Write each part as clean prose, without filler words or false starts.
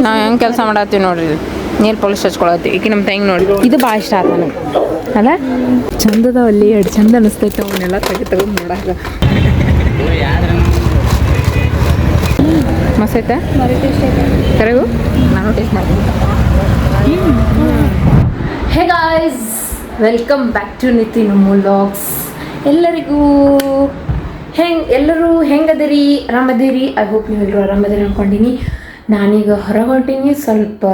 ನಾವು ಹೆಂಗೆ ಕೆಲಸ ಮಾಡತ್ತೀವಿ ನೋಡ್ರಿ ನೀರು ಪಾಲಿಶ್ ಹಚ್ಕೊಳತ್ತೀವಿ ಈಗ ನಮ್ಮ ತಂಗಿ ನೋಡಿ ಇದು ಭಾಳ ಇಷ್ಟ ಆಯ್ತು ನನಗೆ ಅಲ್ಲ ಚಂದದ ಅಲ್ಲಿ ಎರಡು ಚಂದ ಅನಿಸ್ತೈತೆ ಅವನ್ನೆಲ್ಲ ತಗೊಂಡು ನೋಡಾಕ ಮಸ್ತ್ ಐತೆ ಕರೆಗೂ ನಾನು ಟೇಸ್ಟ್ ಮಾಡ್ತೀನಿ. Hey guys welcome back to Nitin vlogs. ಎಲ್ಲರಿಗೂ ಎಲ್ಲರೂ ಹೆಂಗದಿರಿ ಆರಾಮದಿರಿ? ಐ ಹೋಪ್ ನೀವೆಲ್ಲರೂ ಆರಾಮದಿರಿ ಅನ್ಕೊಂಡಿನಿ. ನಾನೀಗ ಹೊರಗೆ ಹೊಂಟೀನಿ. ಸ್ವಲ್ಪ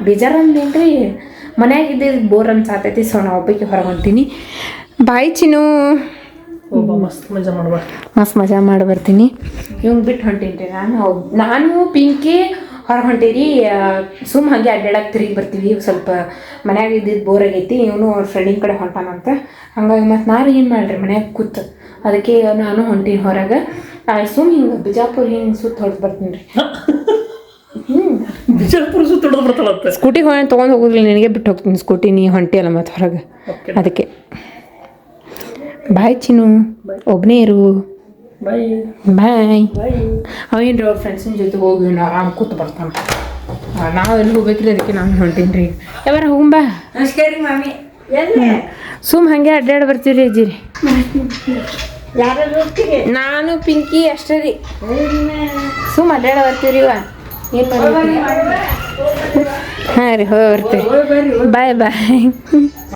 ಬೇಜಾರಂದೇನ್ರಿ ಮನ್ಯಾಗಿದ್ದೆ ಬೋರ್ ಅನ್ಸಾತೈತಿ. ಸೊ ನಾ ಒಬ್ಬಕ್ಕೆ ಹೊರಗೆ ಹೊಂಟೀನಿ. ಬಾಯ್ ಚಿನ್ನು. ಮಸ್ತ್ ಮಜಾ ಮಾಡಿ ಬರ್ತೀನಿ. ಇವಂಗೆ ಬಿಟ್ಟು ಹೊಂಟೀನಿ ರೀ ನಾನು ಪಿಂಕಿ ಹೊರಗೆ ಹೊಂಟೀರಿ. ಸುಮ್ಮ ಹಾಗೆ ಅಡ್ಡಾಡಕ್ಕೆ ತಿರುಗಿ ಬರ್ತೀವಿ. ಸ್ವಲ್ಪ ಮನ್ಯಾಗ ಇದ್ದಿದ್ದು ಬೋರ್ ಆಗೈತಿ. ಇವನು ಅವ್ರ ಫ್ರೆಂಡಿನ ಕಡೆ ಹೊಂಟಾನಂತ. ಹಂಗಾಗಿ ಮತ್ತು ನಾನು ಏನು ಮಾಡ್ರಿ ಮನ್ಯಾಗ ಕೂತು ಅದಕ್ಕೆ ನಾನು ಹೊಂಟೀನಿ ಹೊರಗೆ. ಸುಮ್ಮ ಹಿಂಗೆ ಬಿಜಾಪುರ ಹಿಂಗೆ ಸುತ್ತ ಹೊಡೆದು ಬರ್ತೀನಿ ರೀ. ಬಿಜಾಪುರ ಸುತ್ತ ಹೊಡೆದು ಬರ್ತಾಳಂತೆ. ಸ್ಕೂಟಿಗೆ ತೊಗೊಂಡು ಹೋಗೋದಿಲ್ಲ, ನಿನಗೆ ಬಿಟ್ಟು ಹೋಗ್ತೀನಿ. ಸ್ಕೂಟಿ ನೀ ಹೊಂಟಿ ಅಲ್ಲ ಮತ್ತು ಹೊರಗೆ, ಅದಕ್ಕೆ ಬಾಯ್ ಚಿನ್ನು. ಒಬ್ಬನೇ ಇರು. ಬಾಯ್ ಬಾಯ್. ಅವೇನು ಅವ್ರ ಫ್ರೆಂಡ್ಸಿನ ಜೊತೆ ಹೋಗಿ ನಾವು ಆರಾಮ್ ಕೂತು ಬರ್ತಾನೆ. ನಾವು ಎಲ್ಲಿ ಹೋಗ್ಬೇಕ್ರಿ, ಅದಕ್ಕೆ ನಾನು ಹೊಂಟೀನಿ ರೀ. ಯಾವಾರ ಹೋಗುಂಬಾ. ನಮಸ್ಕಾರ ರೀ ಮಾಮಿ. ಸುಮ್ಮ ಹಾಗೆ ಅಡ್ಡಾಡಿ ಬರ್ತೀವಿ ಅಜ್ಜಿರಿ. ಯಾರು ನಾನು ಪಿಂಕಿ ಅಷ್ಟೇ ರೀ. ಸುಮ್ಮ ಅಡ್ಡಾಡ ಬರ್ತೀವಿ ಇವ ಏನು ಮಾಡ್ತೀವಿ. ಹಾಂ ರೀ ಹೋಗಿ ಬರ್ತೀವಿ. ಬಾಯ್ ಬಾಯ್.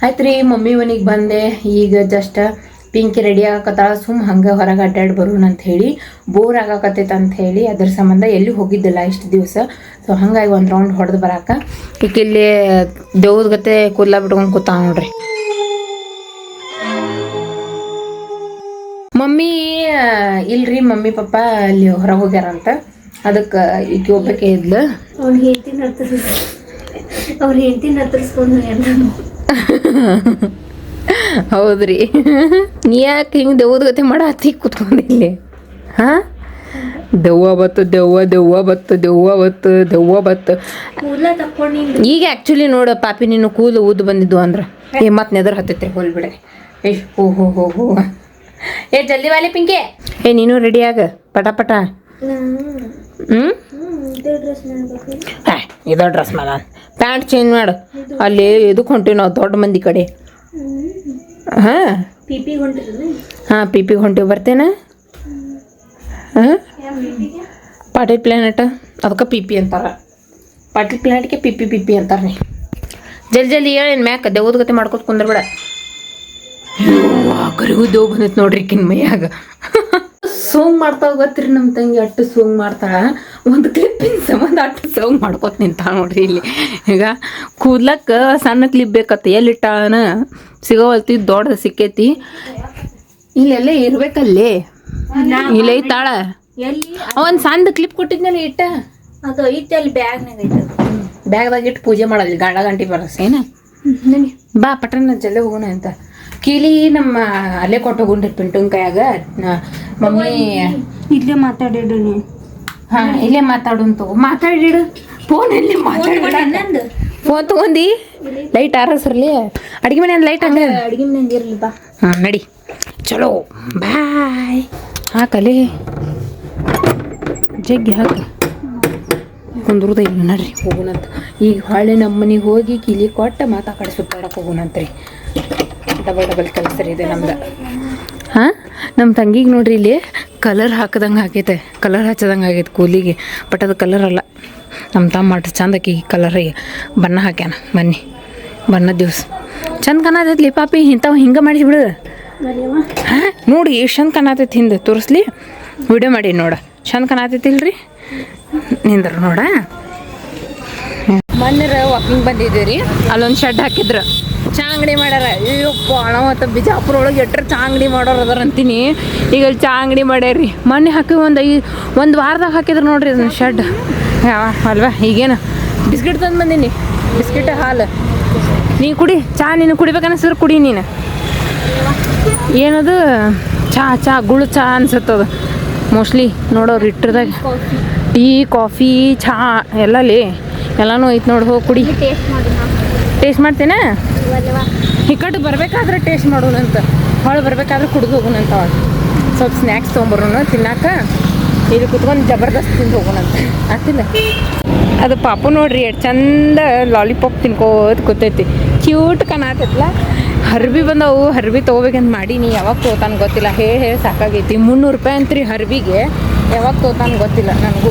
ಆಯ್ತು ರೀ ಮಮ್ಮಿ ಮನೆಗೆ ಬಂದೆ ಈಗ ಜಸ್ಟ್. ಪಿಂಕಿ ರೆಡಿ ಆಗಕತ್ತಾಳ. ಸುಮ್ಮ ಹಂಗೆ ಹೊರಗೆ ಅಡ್ಡಾಡಿ ಬರೋಣ ಅಂತ ಹೇಳಿ, ಬೋರ್ ಆಗಾಕತ್ತೈತೆ ಅಂತ ಹೇಳಿ ಅದ್ರ ಸಂಬಂಧ ಎಲ್ಲಿ ಹೋಗಿದ್ದಿಲ್ಲ ಇಷ್ಟು ದಿವಸ. ಸೊ ಹಂಗಾಗಿ ಒಂದು ರೌಂಡ್ ಹೊಡೆದು ಬರಾಕ ಈಗ ಇಲ್ಲಿ ದೇವ್ದ ಗತೆ ಕೂದಲ ಬಿಟ್ಕೊಂಡು ಕೂತಾವ ನೋಡ್ರಿ. ಮಮ್ಮಿ ಇಲ್ರಿ, ಮಮ್ಮಿ ಪಪ್ಪ ಅಲ್ಲಿ ಹೊರಗೆ ಹೋಗ್ಯಾರಂತ. ಅದಕ್ಕೆ ಈಗ ಒಬ್ಬಕ್ಕೆ ಇದ್ಲು. ಅವ್ನ ಹೆಂಡತಿನ ಹತ್ತಿಸ್ಕೊಂಡು ಹೌದ್ರಿ. ನೀ ಯಾಕೆ ಹಿಂಗೆ ದೆವ್ವದ ಗತಿ ಮಾಡತ್ತಿ ಕೂತ್ಕೊಂಡಿಲ್ಲಿ? ಹಾಂ, ದೆವ್ವ ಬತ್ತು. ಕೂದಲ ತಕ್ಕೊಂಡು ಈಗ ಆ್ಯಕ್ಚುಲಿ ನೋಡು ಪಾಪಿ ನೀನು ಕೂದಲು ಊದು ಬಂದಿದ್ದು ಅಂದ್ರೆ ಮತ್ತೆ ನೆದರ್ ಹತ್ತೈತ್ರಿ ಹೋಲ್ಬಿಡೆ. ಹೋ ಜಲ್ದಿ ವಾಲೆ ಪಿಂಕೆ. ನೀನು ರೆಡಿ ಆಗ ಪಟ. ಇದೋ ಡ್ರೆಸ್ ಮಾಡ, ಪ್ಯಾಂಟ್ ಚೇಂಜ್ ಮಾಡು. ಅಲ್ಲಿ ಇದಕ್ಕೆ ಹೊಂಟಿವಿ ನಾವು ದೊಡ್ಡ ಮಂದಿ ಕಡೆ. ಹಾಂ ಪಿಪಿಗೆ ಹೊಂಟಿವಿ. ಬರ್ತೇನೆ. ಹಾಂ, ಪಾಟೀಲ್ ಪ್ಲಾನೆಟ್ ಅದಕ್ಕೆ ಪಿಪಿ ಅಂತಾರೆ. ಪಾಟೀಲ್ ಪ್ಲಾನೆಟ್ಗೆ ಪಿಪಿ ಅಂತಾರೆ ರೀ. ಜಲ್ದಿ ಹೇಳೇನು ಮ್ಯಾಕ ದೇವ್ದ ಗತಿ ಮಾಡ್ಕೊತ ಕುಂದ್ರಬೇಡ. ಕರಿಗೂ ದೇವ್ ಬಂದೈತೆ ನೋಡ್ರಿ ಕಿನ್ ಮೈಯಾಗ. ಸೋಂಗ್ ಮಾಡ್ತಾವ ಗೊತ್ತಿರಿ ನಮ್ಮ ತಂಗಿ. ಅಟ್ಟು ಸೋಂಗ್ ಮಾಡ್ತಾಳ. ಒಂದು ಕ್ಲಿಪ್ಪಿನ ಸಂಬಂಧ ಅಟ್ಟು ಸೋಂಗ್ ಮಾಡ್ಕೊತ ನಿಂತಾಳ ನೋಡ್ರಿ ಇಲ್ಲಿ. ಈಗ ಕೂದ್ಲಕ್ಕೆ ಸಣ್ಣ ಕ್ಲಿಪ್ ಬೇಕತ್ತ. ಎಲ್ಲಿಟ್ಟಾನ ಸಿಗೋವಲ್ತಿ, ದೊಡ್ಡದು ಸಿಕ್ಕೈತಿ. ಇಲ್ಲೆಲ್ಲ ಇರ್ಬೇಕಲ್ಲಿ. ಇಲ್ಲ ಐತಾಳ. ಒಂದು ಸಣ್ಣ ಕ್ಲಿಪ್ ಕೊಟ್ಟಿದ್ನಲ್ಲ ಇಟ್ಟ. ಅದು ಐತೆ ಅಲ್ಲಿ ಬ್ಯಾಗ್ನಾಗ ಐತೆ. ಬ್ಯಾಗ್ದಾಗ ಇಟ್ಟು ಪೂಜೆ ಮಾಡೋದಿಲ್ಲ, ಗಂಟೆ ಬರಸೇನ. ಬಾ ಪಟನ ಜಲ್ಲೆ ಹೋಗೋಣ ಅಂತ. ಕೀಲಿ ನಮ್ಮ ಅಲ್ಲೇ ಕೊಟ್ಟು ಹೋಗ್ರಿ ಪಿಂಟುನ್ ಕೈಯಾಗ. ಮಮ್ಮಿ ಇಲ್ಲೇ ಮಾತಾಡಿಡು ನೀ. ಹಾಂ ಇಲ್ಲೇ ಮಾತಾಡು. ಮಾತಾಡಿಡು ಫೋನಲ್ಲಿ ಮಾತಾಡ. ಫೋನ್ ತಗೊಂಡಿ ಲೈಟ್ ಆರಸ್ರಲಿ. ಅಡುಗೆ ಮನೆ ಲೈಟ್ ಹಂಗ ಅಡುಗೆ ಮನೆಯಿಂದ ಇರಲಿ ಬಾ. ಹಾಂ ನಡಿ ಚಲೋ. ಬಾಯ್. ಹಾಕಲಿ ಜಗ್ಗಿ ಹಾಕ ಕುಂದ್ರದ ಇಲ್ಲ ನಡ್ರಿ ಹೋಗೋಣಂತ. ಈಗ ಹೊಳ್ಳಿ ನಮ್ಮ ಮನೆಗೆ ಹೋಗಿ ಕಿಲಿ ಕೊಟ್ಟು ಮಾತಾ ಕಡೆ ಸುತ್ತಾಡಕ್ಕೆ ಹೋಗೋಣಂತ್ರಿ. ಡಬಲ್ ಕೆಲಸ ರೀ ಇದೆ ನಮ್ದು. ಹಾಂ, ನಮ್ಮ ತಂಗಿಗೆ ನೋಡ್ರಿ ಇಲ್ಲಿ ಕಲರ್ ಹಾಕದಂಗೆ ಆಗೈತೆ. ಕಲರ್ ಹಚ್ಚದಂಗೆ ಆಗೈತೆ ಕೂಲಿಗೆ. ಬಟ್ ಅದು ಕಲರ್ ಅಲ್ಲ. ನಮ್ಮ ತಮ್ಮ ಚಂದಕ್ಕೆ ಕಲರಿಗೆ ಬಣ್ಣ ಹಾಕ್ಯಾನ. ಬಣ್ಣದ ದಿವ್ಸ ಚಂದ ಕಾಣತೈತ್ಲಿ ಪಾಪಿ. ಇಂಥವು ಹಿಂಗೆ ಮಾಡಿಸ್ಬಿಡು. ಹಾಂ ನೋಡಿ ಎಷ್ಟು ಚಂದ ಕಾಣತೈತಿ. ಹಿಂದೆ ತೋರಿಸ್ಲಿ, ವಿಡಿಯೋ ಮಾಡಿ ನೋಡ. ಚಂದ ಕಾಣತೈತಿಲ್ರಿ. ನಿಂದ್ರು ನೋಡ. ಮೊನ್ನೆ ವಾಕಿಂಗ್ ಬಂದಿದ್ದೀವಿ ರೀ. ಅಲ್ಲೊಂದು ಶೆಡ್ ಹಾಕಿದ್ರು. ಚಾ ಅಂಗಡಿ ಮಾಡ್ಯಾರ. ಅಯ್ಯಪ್ಪ ಅಣ್ಣ ಮತ್ತು ಬಿಜಾಪುರ ಒಳಗೆ ಎಟ್ರೆ ಚಾ ಅಂಗಡಿ ಮಾಡೋರು ಅದಾರ ಅಂತೀನಿ. ಈಗ ಅಲ್ಲಿ ಚಾ ಅಂಗಡಿ ಮಾಡ್ಯಾರ್ರಿ. ಮೊನ್ನೆ ಹಾಕಿ ಒಂದು ವಾರದಾಗ ಹಾಕಿದ್ರು ನೋಡ್ರಿ ಅದನ್ನ ಶೆಡ್. ಅಲ್ವಾ ಈಗೇನು ಬಿಸ್ಕಿಟ್ ತಂದು ಬಂದೀನಿ. ಬಿಸ್ಕಿಟ್ ಹಾಲು ನೀ ಕುಡಿ. ಚಾ ನೀನು ಕುಡಿಬೇಕನ್ನಿಸಿದ್ರೆ ಕುಡಿ ನೀನು. ಏನದು ಚಾ ಗುಳು ಚಾ ಅನ್ಸುತ್ತದು ಮೋಸ್ಟ್ಲಿ. ನೋಡೋರು ಇಟ್ಟದಾಗ ಟೀ ಕಾಫಿ ಚಾ ಎಲ್ಲಲ್ಲಿ ಎಲ್ಲನೂ ಐತೆ ನೋಡಿ. ಹೋಗಿ ಕುಡಿ. ಟೇಸ್ಟ್ ಮಾಡ್ತೇನೆ. ಈ ಕಡೆ ಬರಬೇಕಾದ್ರೆ ಟೇಸ್ಟ್ ಮಾಡೋಣಂತ. ಹೊಳೆ ಬರಬೇಕಾದ್ರೆ ಕುಡಿದು ಹೋಗೋಣಂತ. ಸ್ವಲ್ಪ ಸ್ನ್ಯಾಕ್ಸ್ ತೊಗೊಂಬರೋಣ ತಿನ್ನಾಕ. ಇಲ್ಲಿ ಕುತ್ಕೊಂಡು ಜಬರ್ದಸ್ತ್ ತಿಂದು ಹೋಗೋಣಂತ ಆಗ್ತಿಲ್ಲ. ಅದು ಪಾಪು ನೋಡ್ರಿ ಎಷ್ಟು ಚಂದ ಲಾಲಿಪಾಪ್ ತಿನ್ಕೋತ ಕೂತೈತಿ, ಕ್ಯೂಟ್ ಕಾಣತೈತಲ್ಲ. ಹರ್ಬಿ ಬಂದವು, ಹರ್ಬಿ ತೊಗೋಬೇಕಂತ ಮಾಡೀನಿ, ಯಾವಾಗ ತೊಗೋತಾನೆ ಗೊತ್ತಿಲ್ಲ. ಹೇಳಿ ಸಾಕಾಗೈತಿ. 300 ರೂಪಾಯಿ ಅಂತ್ರಿ ಹರ್ಬಿಗೆ, ಯಾವಾಗ ತೊಗೋತಾನೆ ಗೊತ್ತಿಲ್ಲ. ನನಗೂ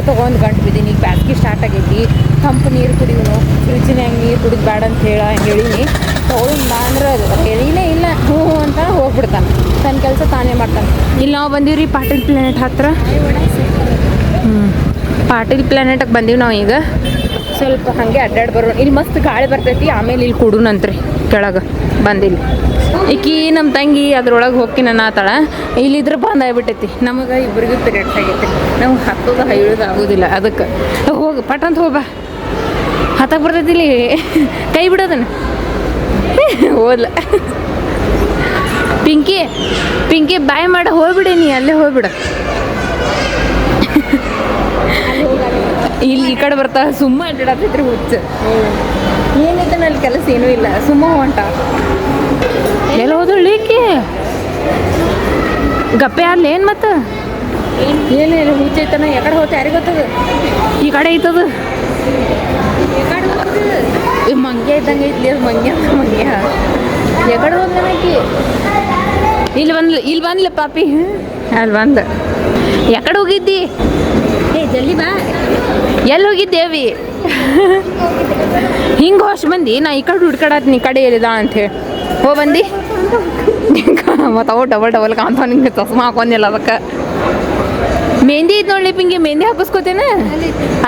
ತೊಗೊಂಡು ಗಂಟು ಬಿದ್ದೀನಿ. ಈಗ ಬ್ಯಾಸ್ಗೆ ಸ್ಟಾರ್ಟ್ ಆಗೈತಿ, ತಂಪು ನೀರು ಕುಡಿಯೋನು, ಫ್ರಿಜ್ಜಿನಾಗ ನೀರು ಕುಡಿದು ಬೇಡ ಅಂತ ಹೇಳೀನಿ. ತೊಗೊಂಡು ಬಾ ಅಂದ್ರೆ ಹೇಳಿನೇ ಇಲ್ಲ, ಹ್ಞೂ ಅಂತ ಹೋಗ್ಬಿಡ್ತಾನೆ, ತನ್ನ ಕೆಲಸ ತಾನೇ ಮಾಡ್ತಾನೆ. ಇಲ್ಲಿ ನಾವು ಬಂದೀವಿ ರೀ ಪಾಟೀಲ್ ಪ್ಲಾನೆಟ್ ಹತ್ರ. ಪಾಟೀಲ್ ಪ್ಲಾನೆಟಿಗೆ ಬಂದೀವಿ ನಾವು ಈಗ. ಸ್ವಲ್ಪ ಹಾಗೆ ಅಡ್ಡಾಡಿ ಬರೋಣ. ಇಲ್ಲಿ ಮಸ್ತ್ ಗಾಳಿ ಬರ್ತೈತಿ, ಆಮೇಲೆ ಇಲ್ಲಿ ಕೊಡುನಂತ್ರಿ ಕೆಳಗೆ ಬಂದಿಲ್ಲಿ. ಈಕಿ ನಮ್ಮ ತಂಗಿ ಅದ್ರೊಳಗೆ ಹೋಗಿ ನನ್ನ ಆತಾಳ, ಇಲ್ಲಿದ್ರೆ ಬಂದ್ ಆಗಿಬಿಟ್ಟೈತಿ. ನಮಗೆ ಇಬ್ಬರಿಗೂ ಪಿರಿಯಡ್ಸ್ ಆಗೈತಿ, ನಮ್ಗೆ ಹತ್ತೋದು ಇಳಿಯೋದು ಆಗೋದಿಲ್ಲ. ಅದಕ್ಕೆ ಹೋಗಿ ಪಟ್ ಅಂತ ಹೋಗ್ಬಾ, ಹತ್ತಕ್ಕೆ ಬರ್ತೈತಿ ಇಲ್ಲಿ, ಕೈ ಬಿಡೋದನ್ನ ಹೋದ್ಲ. ಪಿಂಕಿ ಬಾಯ್ ಮಾಡ ಹೋಗ್ಬಿಡಿ, ನೀ ಅಲ್ಲೇ ಹೋಗ್ಬಿಡ. ಇಲ್ಲಿ ಈ ಕಡೆ ಬರ್ತಾ ಸುಮ್ಮ ಅಡ್ಡಾಡತ್ತೈತ್ರಿ ಹುಚ್ಚ. ಏನೈತೆ ನಲ್ಲಿ ಕೆಲಸ ಏನೂ ಇಲ್ಲ, ಸುಮ್ಮ ಹೊಂಟ. ಎಲ್ಲ ಹೋದಳ್ಳಿಕ್ಕೆ ಗಪ್ಪೆ ಆದ್ಲ ಏನು ಮತ್ತು ಏನಿಲ್ಲ, ಹುಚ್ಚೈತನ. ಯಾಕಡೆ ಹೋತ ಯಾರಿಗೆ ಗೊತ್ತದ? ಈ ಕಡೆ ಐತದ, ಮಂಗ್ಯ ಇದ್ದಂಗೆ ಐತ್ಲಿ ಅದು. ಮಂಗ್ಯ ಯಾಕಡೆ ಹೋದ್ಲನಕಿ? ಇಲ್ಲಿ ಬಂದ್ಲ ಪಾಪಿ, ಅಲ್ಲಿ ಬಂದ. ಯಾಕಡೆ ಹೋಗಿದ್ದಿ? ಜಲ್ದಿ ಬಾ. ಎಲ್ಲಿ ಹೋಗಿದ್ದೇವಿ? ಹಿಂಗೆ ಹೋಶ್ ಬಂದು ನಾ ಈ ಕಡೆ ಹುಡ್ಕಾಡತ್ನಿ, ಈ ಕಡೆ ಎಲ್ಲಿದ ಅಂಥೇಳಿ ಬಂದು ಮತ್ತು ಅವು ಡಬಲ್ ಕಾಣ್ತಾವ. ನಿಂಗೆ ಚಸ್ಮಾ ಹಾಕೊಂಡಿಲ್ಲ ಅದಕ್ಕೆ. ಮೆಹಂದಿ ಐತೆ ನೋಡ್ಲಿ ಪಿಂಗಿ, ಮೆಹಂದಿ ಹಾಕಿಸ್ಕೋತೇನ?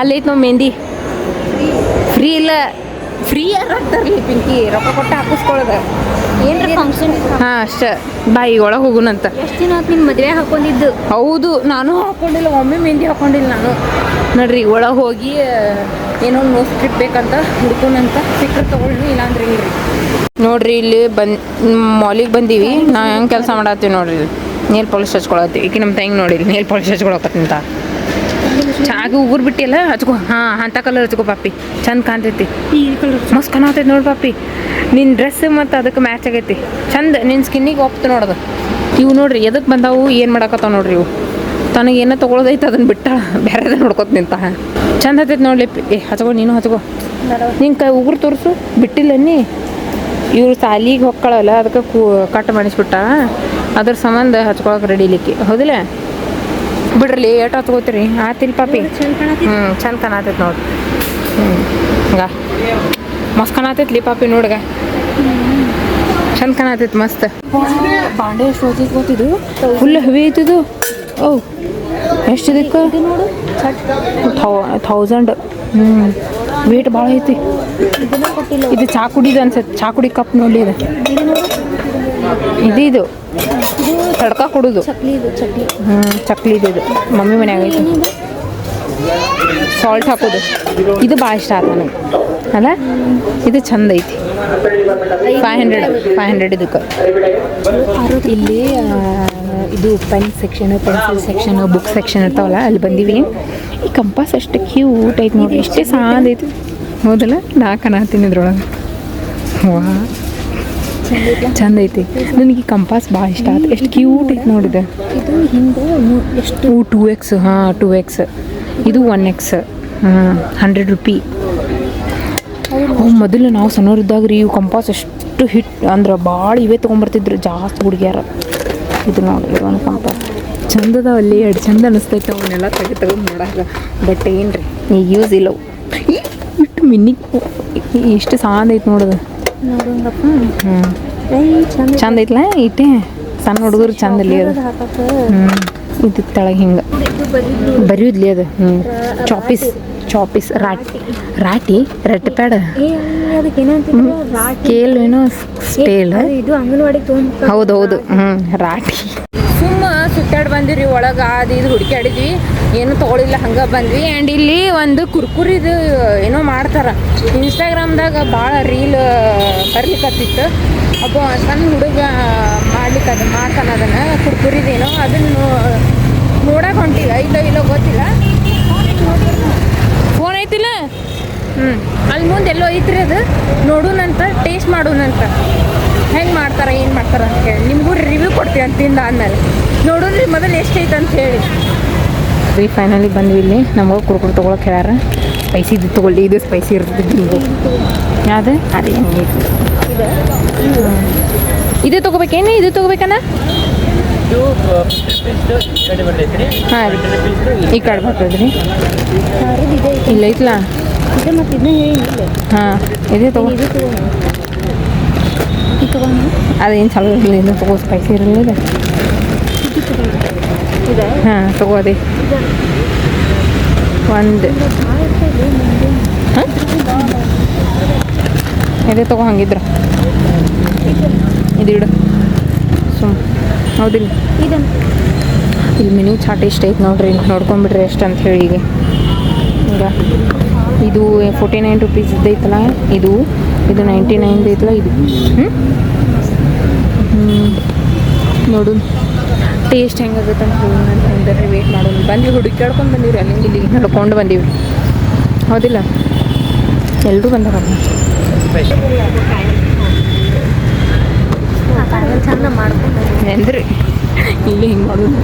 ಅಲ್ಲೈತೆ ನೋಡಿ ಮೆಹಂದಿ. ಫ್ರೀ ಇಲ್ಲ, ಫ್ರೀ ಯಾರು ಹಾಕ್ತಾರಲಿ ಪಿಂಕಿ, ರೊಕ್ಕ ಕೊಟ್ಟು ಹಾಕಿಸ್ಕೊಳ್ಳೋದು. ಏನ್ರ ಫಂಕ್ಷನ್? ಹಾಂ ಅಷ್ಟೇ. ಬಾ ಈಗ ಒಳಗೆ ಹೋಗುನಂತ. ಎಷ್ಟು ದಿನ ಆಯ್ತು ನಿನ್ನ ಮದುವೆ ಹಾಕೊಂಡಿದ್ದು? ಹೌದು, ನಾನು ಹಾಕ್ಕೊಂಡಿಲ್ಲ, ಒಮ್ಮೆ ಮೆಹಂದಿ ಹಾಕ್ಕೊಂಡಿಲ್ಲ ನಾನು. ನೋಡ್ರಿ ಒಳಗೆ ಹೋಗಿ ಏನೋ ನೋ ಸ್ಟ್ರಿಪ್ ಬೇಕಂತ ಹುಡ್ಕೋಣಂತ, ಸಿಕ್ಕರೆ ತೊಗೊಳ್ಳಿ, ಇಲ್ಲಾಂದ್ರೆ ಇಲ್ರಿ. ನೋಡ್ರಿ ಇಲ್ಲಿ ಮಾಲಿಗೆ ಬಂದೀವಿ. ನಾ ಹೆಂಗೆ ಕೆಲಸ ಮಾಡತ್ತೀವಿ ನೋಡ್ರಿ. ನೇಲ್ ಪಾಲಿಶ್ ಹಚ್ಕೊಳತ್ತೀವಿ. ಈಗ ನಮ್ಮ ತಂಗಿ ನೋಡಿರಿ ನೇಲ್ ಪಾಲಿಶ್ ಹಚ್ಕೊಳಕತ್ತಂತ. ಚಾಗಿ ಉಗುರು ಬಿಟ್ಟಿಲ್ಲ, ಹಚ್ಕೋ. ಹಾಂ, ಅಂಥ ಕಲರ್ ಹಚ್ಕೋ ಪಾಪಿ, ಚಂದ ಕಾಣ್ತೈತಿ. ಮಸ್ತ್ ಕಾಣತೈತಿ ನೋಡಿ ಪಾಪಿ. ನಿನ್ನ ಡ್ರೆಸ್ ಮತ್ತು ಅದಕ್ಕೆ ಮ್ಯಾಚ್ ಆಗೈತಿ, ಚಂದ. ನಿನ್ನ ಸ್ಕಿನ್ನಿಗೆ ಒಪ್ತು ನೋಡೋದು. ಇವು ನೋಡ್ರಿ ಎದಕ್ಕೆ ಬಂದಾವು, ಏನು ಮಾಡಕತ್ತಾವ ನೋಡ್ರಿ ಇವು. ತನಗೇನೋ ತೊಗೊಳೋದೈತೆ ಅದನ್ನು ಬಿಟ್ಟ ಬೇರೆದ ನೋಡ್ಕೊತ ನಿಂತ. ಚಂದ ಹತ್ತೈತಿ ನೋಡ್ಲಿ. ಹಚ್ಕೋ, ನೀನು ಹಚ್ಕೋ. ನಿಂಗೆ ಉಗುರು ತೋರಿಸು, ಬಿಟ್ಟಿಲ್ಲ ನೀ. ಇವ್ರು ಸಾಲಿಗೆ ಹೊಕ್ಕಳಲ್ಲ, ಅದಕ್ಕೆ ಕಟ್ ಮಾಡಿಸ್ಬಿಟ್ಟ. ಅದ್ರ ಸಂಬಂಧ ಹಚ್ಕೊಳಕ್ಕೆ ರೆಡಿಲಿಕ್ಕೆ, ಹೌದಿಲ್ಲ? ಬಿಡ್ರಲಿ, ಏಟು ಹಚ್ಕೋತೀರಿ? ಆತಿಲ್ಲ ಪಾಪಿ. ಚಂದ ಕಾಣತೈತಿ ನೋಡ್ರಿ. ಹಂಗ ಮಸ್ತ್ ಕಾಣತೈತ್ಲಿ ಪಾಪಿ, ನೋಡ್ಗ ಚಂದ ಕಾಣತೈತಿ ಮಸ್ತ್. ಬಾಂಡೆ ಎಷ್ಟು ಹೋಗ್ತೈತಿ ಗೊತ್ತಿದ್ದು, ಫುಲ್ ಹೆವಿ ಐತಿದು. ಓ ಎಷ್ಟಿದಕ್ಕೆ? 1000. ವೇಟ್ ಭಾಳ ಐತಿ. ಇದು ಚಾ ಕುಡಿದು ಅನ್ಸತ್ತೆ, ಚಾ ಕುಡಿ ಕಪ್ ನೋಡಿ. ಇದು ತಡ್ಕ ಕೊಡೋದು. ಚಕ್ಲಿ ಇದು ಮಮ್ಮಿ ಮನ್ಯಾಗ ಐತಿ. ಸಾಲ್ಟ್ ಹಾಕೋದು. ಇದು ಭಾಳ ಇಷ್ಟ ಆಯ್ತು ನನಗೆ ಅಲ್ಲ. ಇದು ಚಂದ ಐತಿ. 500 ಇದಕ್ಕೆ. ಇಲ್ಲಿ ಇದು pen section, pencil section, book section ಇರ್ತಾವಲ್ಲ, ಅಲ್ಲಿ ಬಂದೀವಿ. ಈ ಕಂಪಾಸ್ ಅಷ್ಟು ಕ್ಯೂಟ್ ಐತಿ ನೋಡಿ, ಇಷ್ಟೇ ಸಾಂದ್ ಐತಿ. ಹೌದಲ್ಲ? ನಾ ಕಾಣತೀನಿ ಇದ್ರೊಳಗೆ. ವಾ ಚಂದ ಐತಿ. ನನಗೆ ಈ ಕಂಪಾಸ್ ಭಾಳ ಇಷ್ಟ ಆಯ್ತು. ಎಷ್ಟು ಕ್ಯೂಟ್ ಐತಿ ನೋಡಿದೆ. ಇದು ಹಿಂದೆ ಎಷ್ಟು? 2x. ಹಾಂ 2x. ಇದು 1x. 100 ರೂಪಿ. ಮೊದಲು ನಾವು ಸಣ್ಣವ್ರಿದ್ದಾಗ ರೀ ಇವು ಕಂಪಾಸ್ ಎಷ್ಟು ಹಿಟ್ ಅಂದ್ರೆ ಭಾಳ ಇವೇ ತೊಗೊಂಬರ್ತಿದ್ರು ಜಾಸ್ತಿ ಹುಡುಗಿಯಾರ. ಇದು ನೋಡಿ, ಒಂದು ಕಂಪಾಸ್ ಚಂದದ ಅಲ್ಲಿ ಎರಡು ಚಂದ ಅನಿಸ್ತೈತೆ. ಅವನ್ನೆಲ್ಲ ತೆಗೆದು ನೋಡಾಗ. ಬಟ್ ಏನು ರೀ ಈಗ ಯೂಸ್ ಇಲ್ಲ. ಇಟ್ಟು ಮಿನ್ನಿ ಇಷ್ಟು ಸಾಂದ್ ಐತೆ ನೋಡೋದು. ಚಂದ ಐತ್ಲ ಇಟ್ಟೆ. ಸಣ್ಣ ಹುಡುಗರು ಚಂದ ಅಲ್ಲಿ ಅದು. ಇದು ತೆಳಗೆ ಹಿಂಗೆ ಬರೆಯುದ್ಲಿ ಅದು. ಚಾಪಿಸ್ ರಾಟಿ ರೆಡ್ ಪ್ಯಾಡ್ ಸ್ಕೇಲ್ ಏನೋ ಸ್ಟೇಲ್. ಇದು ಅಂಗನವಾಡಿಗೆ ಹೌದೌದು. ರಾಟಿ. ಸುಮ್ಮ ಸುತ್ತಾಡಿ ಬಂದಿರಿ ಒಳಗೆ. ಅದು ಇದು ಹುಡುಕಾಡಿದ್ವಿ, ಏನೂ ತೊಗೊಳಿಲ್ಲ, ಹಂಗೆ ಬಂದ್ವಿ. ಆ್ಯಂಡ್ ಇಲ್ಲಿ ಒಂದು ಕುರ್ಕುರಿದು ಏನೋ ಮಾಡ್ತಾರೆ. ಇನ್ಸ್ಟಾಗ್ರಾಮ್ದಾಗ ಭಾಳ ರೀಲ್ ಬರ್ಲಿಕ್ಕತ್ತಿತ್ತು. ಒಬ್ಬ ಸಣ್ಣ ಹುಡುಗ ಮಾಡ್ತಾನೆ ಅದನ್ನು, ಕುರ್ಕುರಿದೇನೋ. ಅದನ್ನು ನೋಡಕ್ಕೆ ಹೊಂಟಿಲ್ಲ, ಇಲ್ಲೋ ಗೊತ್ತಿಲ್ಲ. ಫೋನ್ ಐತಿಲ್ಲ? ಅಲ್ಲಿ ಮುಂದೆ ಎಲ್ಲೋ ಐತ್ರಿ, ಅದು ನೋಡೋಣಂತ, ಟೇಸ್ಟ್ ಮಾಡೋಣಂತ ಹೆಂಗೆ ಮಾಡ್ತಾರೆ, ಏನು ಮಾಡ್ತಾರೆ ಅಂತ ಹೇಳಿ ನಿಮಗೂ ರಿವ್ಯೂ ಕೊಡ್ತೀವಿ ಅಂತ ತಿಂದ ಆದಮೇಲೆ. ನೋಡೋಣ್ರಿ ಮೊದಲು ಎಷ್ಟೈತೆ ಅಂತ ಹೇಳಿ. ನೋಡ್ರಿ ಫೈನಲಿ ಬಂದ್ವಿ ಇಲ್ಲಿ. ನಮಗೆ ಕುರ್ಕುರು ತೊಗೊಳಕ್ಕೆ ಹೇಳ್ಯಾರ. ಸ್ಪೈಸಿ ಇದು ತೊಗೊಳ್ಳಿ, ಇದು ಸ್ಪೈಸಿ ಇರ್ತದೆ ನಿಮಗೂ. ಯಾವುದು ಅದೇ ಇದು ತೊಗೋಬೇಕೇನು? ಇದು ತೊಗೋಬೇಕಣ್ಣ? ಹಾಂ ಈ ಕಾರ್ಡ್ ಬರ್ತದ್ರಿ. ಇಲ್ಲ ಐತ್ಲಾ? ಹಾಂ ಇದೇ ತಗೋ. ಅದೇನು ಚಲೋ ಇರಲಿಲ್ಲ, ಇದು ತಗೋ. ಸ್ಪೈಸಿ ಇರಲಿಲ್ಲ. ಹಾಂ ತಗೋ ಅದೇ ಒಂದು. ಹಾಂ ಇದೇ ತಗೋ. ಹಂಗಿದ್ರ ಇದು ಇಡು ಸುಮ್. ಹೌದಿಲ್ಲ? ಇಲ್ಲಿ ಮಿನಿ ಚಾಟ್ ಇಷ್ಟ ಐತೆ ನೋಡ್ರಿ. ನೋಡ್ಕೊಂಬಿಡ್ರಿ ಎಷ್ಟು ಅಂತ ಹೇಳಿ. ಈಗ ಇದು 49 ರೂಪೀಸ್ ಐತಲ್ಲ, ಇದು 99 ಐತಲ್ಲ ಇದು. ನೋಡು ಟೇಸ್ಟ್ ಹೆಂಗಾಗುತ್ತೆ ಅಂತ ಹೇಳಿ ವೇಟ್ ಮಾಡೋಣ. ಬಂದ್ವಿ, ಹುಡುಕಾಡ್ಕೊಂಡು ಬಂದೀವಿ, ಅಲ್ಲಿಂದ ಇಲ್ಲಿ ನಡ್ಕೊಂಡು ಬಂದೀವಿ. ಹೌದಿಲ್ಲ? ಎಲ್ಲರೂ ಬಂದಾರ ಚಂದ ಮಾಡ್ಕೊಂಡು ಎಂದ್ರಿ ಇಲ್ಲಿ ಹಿಂಗೆ ಮಾಡೋದು.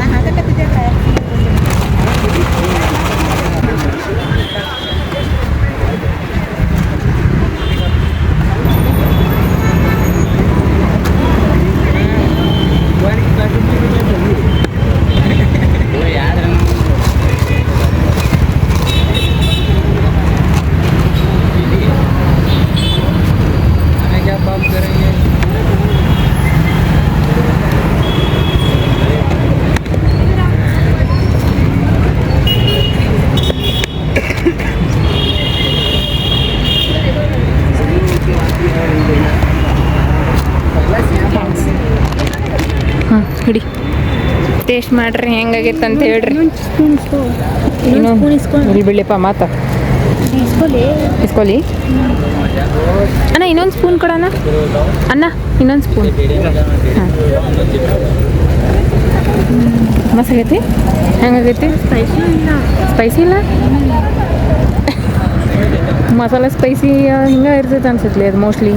ಹಿಡಿ ಟೇಸ್ಟ್ ಮಾಡ್ರಿ ಹೆಂಗಾಗೈತೆ ಅಂತ ಹೇಳ್ರಿ. ಇಲ್ಲಿ ಬಿಡ್ಲಿಪ್ಪ ಮಾತು ಇಸ್ಕೊಲಿ ಅಣ್ಣ. ಇನ್ನೊಂದು ಸ್ಪೂನ್ ಕೊಡೋಣ ಅಣ್ಣ, ಇನ್ನೊಂದು ಸ್ಪೂನ್. ಹಾಂ ಮಸ್ತ್ ಆಗೈತಿ. ಹೆಂಗಾಗೈತಿ? ಸ್ಪೈಸಿ ಇಲ್ಲ? ಮಸಾಲೆ ಸ್ಪೈಸಿ ಹಿಂಗೆ ಇರ್ತೈತೆ ಅನ್ಸುತ್ತಲಿ ಅದು ಮೋಸ್ಟ್ಲಿ.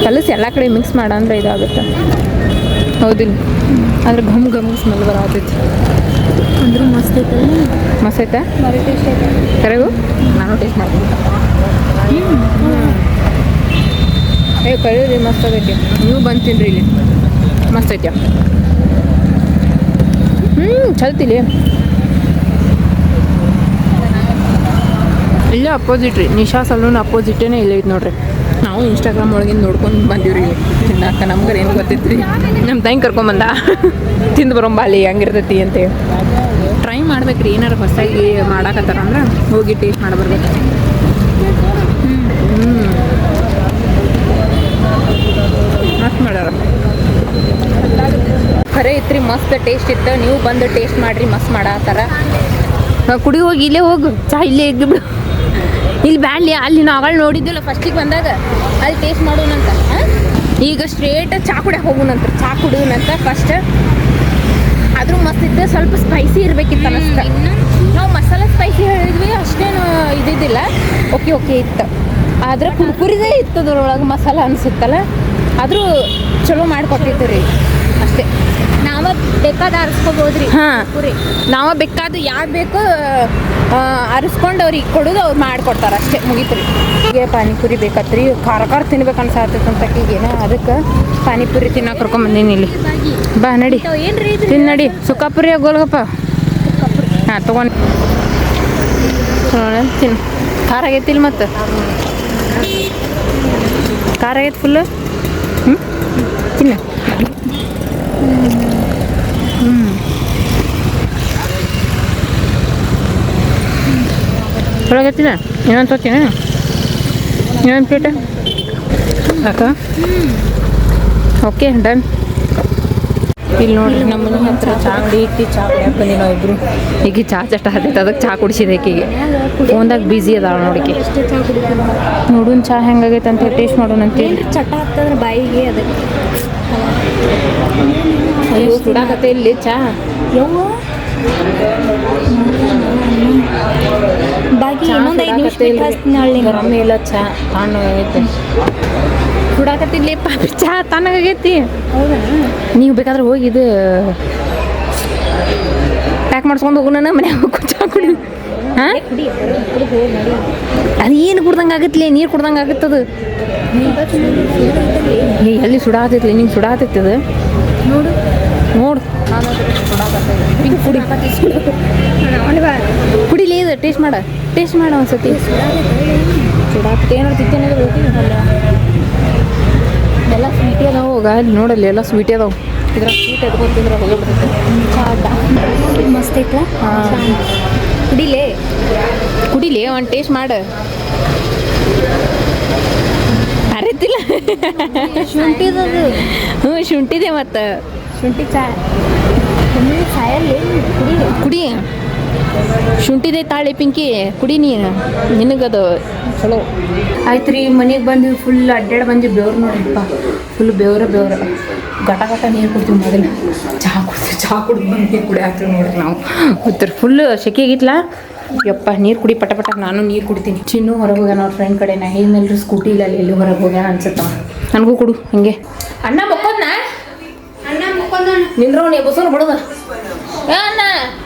ಕಲಸಿ ಎಲ್ಲ ಕಡೆ ಮಿಕ್ಸ್ ಮಾಡಂದ್ರೆ ಇದಾಗುತ್ತೆ. ಹೌದಿಲ್ಲ? ಅಂದ್ರೆ ಘಮ್ ಘಮ್ ಸ್ಮೆಲ್ ಬರತೈತಿ. ಅಂದ್ರೆ ಮಸ್ತ್ ಐತಲ್ಲ. ಮಸ್ತ್ ಐತಾ? ಕರೆಗೂ ನಾನು ಟೇಸ್ಟ್ ಮಾಡ್ತೀನಿ. ಕರೀರಿ, ಮಸ್ತ್ ಆಗೈತಿ. ನೀವು ಬಂದು ತಿನ್ರಿ ಇಲ್ಲಿ, ಮಸ್ತ್ ಐತೆ. ಚಲ್ತಿಲಿ ಇಲ್ಲೇ ಅಪೋಸಿಟ್ ರೀ, ನಿಶಾ ಸಲೂನ್ ಅಪೋಸಿಟೇ ಇಲ್ಲೇ ಐತೆ ನೋಡ್ರಿ. ನಾವು ಇನ್ಸ್ಟಾಗ್ರಾಮ್ ಒಳಗಿಂದ ನೋಡ್ಕೊಂಡು ಬಂದೀವ್ರಿ ಇಲ್ಲಿ ತಿನ್ನಾಕ. ನಮ್ಗೆ ಏನು ಗೊತ್ತೈತ್ರಿ, ನಮ್ಮ ತಂಗಿ ಕರ್ಕೊಂಬಂದ ತಿಂದು ಬರೋಂಬಾಲಿ ಹಂಗಿರ್ತೈತಿ ಅಂತೇಳಿ. ಟ್ರೈ ಮಾಡ್ಬೇಕ್ರಿ, ಏನಾರು ಹೊಸದಾಗಿ ಮಾಡಾಕತ್ತಾರ ಅಂದ್ರೆ ಹೋಗಿ ಟೇಸ್ಟ್ ಮಾಡಬರ್ಬೇಕು. ಮಸ್ತ್ ಮಾಡ್ಯಾರ, ಖರೆ ಐತ್ರಿ, ಮಸ್ತ್ ಟೇಸ್ಟ್ ಇತ್ತು. ನೀವು ಬಂದು ಟೇಸ್ಟ್ ಮಾಡಿರಿ, ಮಸ್ತ್ ಮಾಡಾತ್ತಾರ. ಕುಡಿ ಹೋಗಿ ಇಲ್ಲೇ ಹೋಗು, ಚಾ ಇಲ್ಲೇ ಇದ್ಬಿಡು. ಇಲ್ಲಿ ಬ್ಯಾಡ್ಲಿ, ಅಲ್ಲಿ ನಾವು ಆಗಳು ನೋಡಿದ್ದಿಲ್ಲ ಫಸ್ಟಿಗೆ ಬಂದಾಗ, ಅಲ್ಲಿ ಟೇಸ್ಟ್ ಮಾಡೋಣಂತ. ಈಗ ಸ್ಟ್ರೇಟ್ ಚಾ ಕುಡಿಯೋಕೆ ಹೋಗೋಣಂತ. ಚಾ ಕುಡಿಯೋಣಂತ ಫಸ್ಟ್. ಆದರೂ ಮಸ್ತ್ ಇತ್ತು, ಸ್ವಲ್ಪ ಸ್ಪೈಸಿ ಇರ್ಬೇಕಿತ್ತು ಅನ್ನಿಸ್ತ. ನಾವು ಮಸಾಲೆ ಸ್ಪೈಸಿ ಹೇಳಿದ್ವಿ, ಅಷ್ಟೇನು ಇದ್ದಿದ್ದಿಲ್ಲ. ಓಕೆ ಇತ್ತು, ಆದ್ರೆ ಕುರ್ಕುರಿದೇ ಇತ್ತು ಅದ್ರೊಳಗೆ ಮಸಾಲ ಅನಿಸುತ್ತಲ್ಲ. ಆದರೂ ಚಲೋ ಮಾಡಿಕೊಟ್ಟಿತ್ತು ರೀ, ಅಷ್ಟೇ. ನಾವ ಬೇಕಾದ ಆರಿಸ್ಕೋಬೋದ್ರಿ. ಹಾಂ, ನಾವ ಬೇಕಾದ ಯಾರು ಬೇಕೋ ಅರಿಸ್ಕೊಂಡು ಅವ್ರಿಗೆ ಕೊಡೋದು, ಅವ್ರು ಮಾಡಿಕೊಡ್ತಾರೆ ಅಷ್ಟೇ, ಮುಗೀತು ರೀ. ಹೀಗೆ ಪಾನಿಪುರಿ ಬೇಕತ್ರಿ, ಖಾರ ಖಾರ ಅನ್ಸಾತೈತೆ ಅಂತ ಈಗೇನೋ, ಅದಕ್ಕೆ ಪಾನಿಪುರಿ ತಿನ್ನೋಕೆ ಕರ್ಕೊಂಬಂದೀನಿ ಇಲ್ಲಿ. ಬಾ ನಡಿ ತಿನ್ನು ನಡಿ. ಸುಕ್ಕಾಪುರಿ ಗೋಲ್ಗಪ್ಪ. ಹಾಂ ತೊಗೊಂಡು ತಿನ್ನು. ಖಾರ ಆಗೈತಿಲ್ಲ ಮತ್ತು ಖಾರ ಆಗೈತೆ ಫುಲ್ಲು. ತಿನ್ನು. ಒಳಗತ್ತಿನ ಇನ್ನೊಂದು ತೊತ್ತೀನ, ಇನ್ನೊಂದು ಪ್ಲೇಟ ಸಾಕ? Okay done. ಇಲ್ಲಿ ನೋಡ್ರಿ, ನಮ್ಮ ಮನೆ ಹತ್ರ ಚಾ ಅಂಗಡಿ ಇಟ್ಟು ಚಾ ಕುಡಿಯಕ್ಕೆ ಬಂದಿ ನಾವು ಇಬ್ಬರು. ಈಗ ಚಾ ಚಟ ಹತ್ತೈತೆ, ಅದಕ್ಕೆ ಚಾ ಕುಡಿಸಿದೆ ಆಕೆಗೆ. ಫೋನ್ದಾಗ ಬ್ಯುಸಿ ಅದಾಳ ನೋಡಿಕೆ. ನೋಡೋಣ ಚಾ ಹೆಂಗಾಗೈತೆ ಅಂತ ಟೇಸ್ಟ್ ಮಾಡೋಣ ಅಂತೇಳಿ. ಚಟ ಹತ್ತಂದ್ರೆ ಬಾಯಿಗೆ ಅದಕ್ಕೆ. ಅಯ್ಯೋ ಸುಡಾಕತ್ತೆ ಇಲ್ಲಿ ಚಾ. ಯವ್ವ ಬಾಗಿ ಇನ್ನೊಂದು 5 ನಿಮಿಷ ಬಿಟ್ಟು ಹಚ್ತೀನಿ. ಗರಂ ಇಲ್ಲ, ಚಾ ತಣ್ಣಗೈತೆ. ಸುಡಾಕತ್ತಿರ್ಲಿ ಪಾಪಿ, ಚಾ ತಣ್ಣಗಾಗೈತಿ. ಹೌದಾ? ನೀವು ಬೇಕಾದ್ರೆ ಹೋಗಿ ಇದು ಪ್ಯಾಕ್ ಮಾಡ್ಸ್ಕೊಂಡು ಹೋಗು ನಾನು ಮನ್ಯಾಗ ಚಾ ಕುಡಿ ಹಾಂ ಕುಡಿ ಕುಡಿ ಹೋಗಿ ನಡಿ ಅದು ಏನು ಕುಡ್ದಂಗೆ ಆಗತ್ಲೆ ನೀರು ಕುಡ್ದಂಗೆ ಆಗುತ್ತದು ಏ ಎಲ್ಲಿ ಸುಡಾತೈತ್ಲಿ ನಿಂಗೆ ಸುಡಾತೈತದ ನೋಡು ನೋಡು ಕುಡಿ ಕುಡಿಲಿ ಇದು ಟೇಸ್ಟ್ ಮಾಡ ಒಂದ್ಸತಿ ಸುಡಾತೈತೆ ಏನಾರು ತಿತ್ತೇನೆ ಎಲ್ಲ ಸ್ವೀಟಿ ಅದಾವ ಹೋಗ ಅಲ್ಲಿ ನೋಡಲ್ಲಿ ಎಲ್ಲ ಸ್ವೀಟಿ ಅದಾವ ಇದ್ರಾಗ ಸ್ವೀಟ್ ಎದ್ಕೊತಿದ್ರೆ ಹೋಗ್ಬಿಡ್ತೈತೆ ಮಸ್ತ್ ಐತ್ಲ ಹಾಂ ಕುಡಿಲಿ ಒಂದು ಟೇಸ್ಟ್ ಮಾಡು ಅರಿತಿಲ್ಲ ಶುಂಠಿದದು ಹ್ಞೂ ಶುಂಠಿದೆ ಮತ್ತು ಶುಂಠಿ ಚಾ ಸಾಯಲ್ಲಿ ಕುಡಿ ಶುಂಠಿದೆ ತಾಳಿ ಪಿಂಕಿ ಕುಡಿ ನೀನು ನಿನಗದು ಚಲೋ ಆಯ್ತು ರೀ ಮನೆಗೆ ಬಂದು ಫುಲ್ ಅಡ್ಡಾಡಿ ಬಂದು ಬೆವ್ರು ನೋಡಿಪ್ಪ ಫುಲ್ ಬೆವ್ರ ಗಟ ನೀರು ಕುಡ್ತೀವಿ ಮೊದಲು ಚಹಾ ಕುಡ್ದು ಬಂದು ನೀರು ಕುಡಿ ಹಾಕ್ತೀವಿ ನೋಡ್ರಿ ನಾವು ಗೊತ್ತಿರ ಫುಲ್ ಸೆಕೆ ಆಗಿತ್ಲಾ ಯಪ್ಪ ನೀರು ಕುಡಿ ಪಟ ನಾನು ನೀರು ಕುಡಿತೀನಿ ಚಿನ್ನು ಹೊರಗೆ ಹೋಗ್ಯಾನ ಅವ್ರ ಫ್ರೆಂಡ್ ಕಡೆ ನಾ ಹೇಳಿದ್ನಲ್ರಿ ಸ್ಕೂಟಿ ಇಲ್ಲ ಎಲ್ಲಿ ಹೊರಗೆ ಹೋಗ್ಯಾನ ಅನ್ಸುತ್ತ ನನಗೂ ಕೊಡು ಹಂಗೆ ಅಣ್ಣ ಮಕ್ಕೊಂದ ನಿಂದ್ರವ್ ನೀ ಬಸೋರು ಬಿಡೋದ ಅಣ್ಣ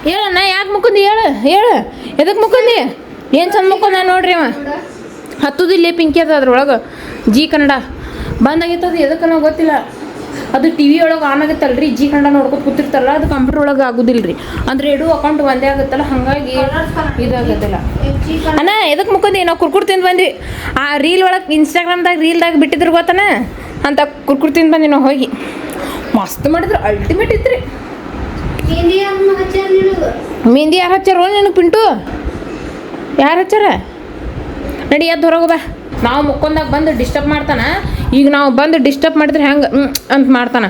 ಹೇಳಣ್ಣ ಯಾಕೆ ಮುಕ್ಕೊಂದಿ ಹೇಳು ಎದಕ್ಕೆ ಮುಕ್ಕೊಂದಿ ಏನು ಚಂದ ಮುಕ್ಕೊಂದ ನೋಡ್ರಿ ಅವ ಹತ್ತುದಿಲ್ಲ ಪಿಂಕಿ ಅದ ಅದ್ರೊಳಗೆ ಜಿ ಕನ್ನಡ ಬಂದಾಗಿತ್ತದು ಎದಕ್ಕೆ ನಾವು ಗೊತ್ತಿಲ್ಲ ಅದು ಟಿ ವಿ ಒಳಗೆ ಆನ್ ಆಗುತ್ತಲ್ರಿ ಜಿ ಕನ್ನಡ ನೋಡ್ಕೊತ ಕೂತಿರ್ತಾರಲ್ಲ ಅದು ಕಂಪ್ಯೂಟರ್ ಒಳಗೆ ಆಗೋದಿಲ್ಲ ರೀ ಅಂದ್ರೆ 2 ಅಕೌಂಟ್ ಒಂದೇ ಆಗುತ್ತಲ್ಲ ಹಾಗಾಗಿ ಇದಾಗುತ್ತಿಲ್ಲ ಅಣ್ಣ ಎದಕ್ಕೆ ಮುಕ್ಕೊಂದಿ ನಾವು ಕುರ್ಕುರ್ ತಿಂದು ಬಂದ್ವಿ ಆ ರೀಲ್ ಒಳಗೆ ಇನ್ಸ್ಟಾಗ್ರಾಮ್ದಾಗ ರೀಲ್ದಾಗ ಬಿಟ್ಟಿದ್ರು ಗೊತ್ತನ ಅಂತ ಕುರ್ಕುರ್ ತಿಂದು ಬಂದ್ವಿ ನಾವು ಹೋಗಿ ಮಸ್ತ್ ಮಾಡಿದ್ರು ಅಲ್ಟಿಮೇಟ್ ಇತ್ತು ಮೆಹಂದಿ ಯಾರು ಹಚ್ಚಾರ ನಿನಗೆ ಪಿಂಟು ಯಾರು ಹಚ್ಚಾರ ನಡಿ ಎದ್ದು ಹೊರಗೆ ಬಾ ನಾವು ಮುಕ್ಕೊಂದಾಗ ಬಂದು ಡಿಸ್ಟರ್ಬ್ ಮಾಡ್ತಾನ ಈಗ ನಾವು ಬಂದು ಡಿಸ್ಟರ್ಬ್ ಮಾಡಿದ್ರೆ ಹೆಂಗೆ ಅಂತ ಮಾಡ್ತಾನ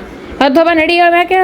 ಎದ್ದು ಬಾ ನಡಿ ಹೇಳ್ಬೇಕೆ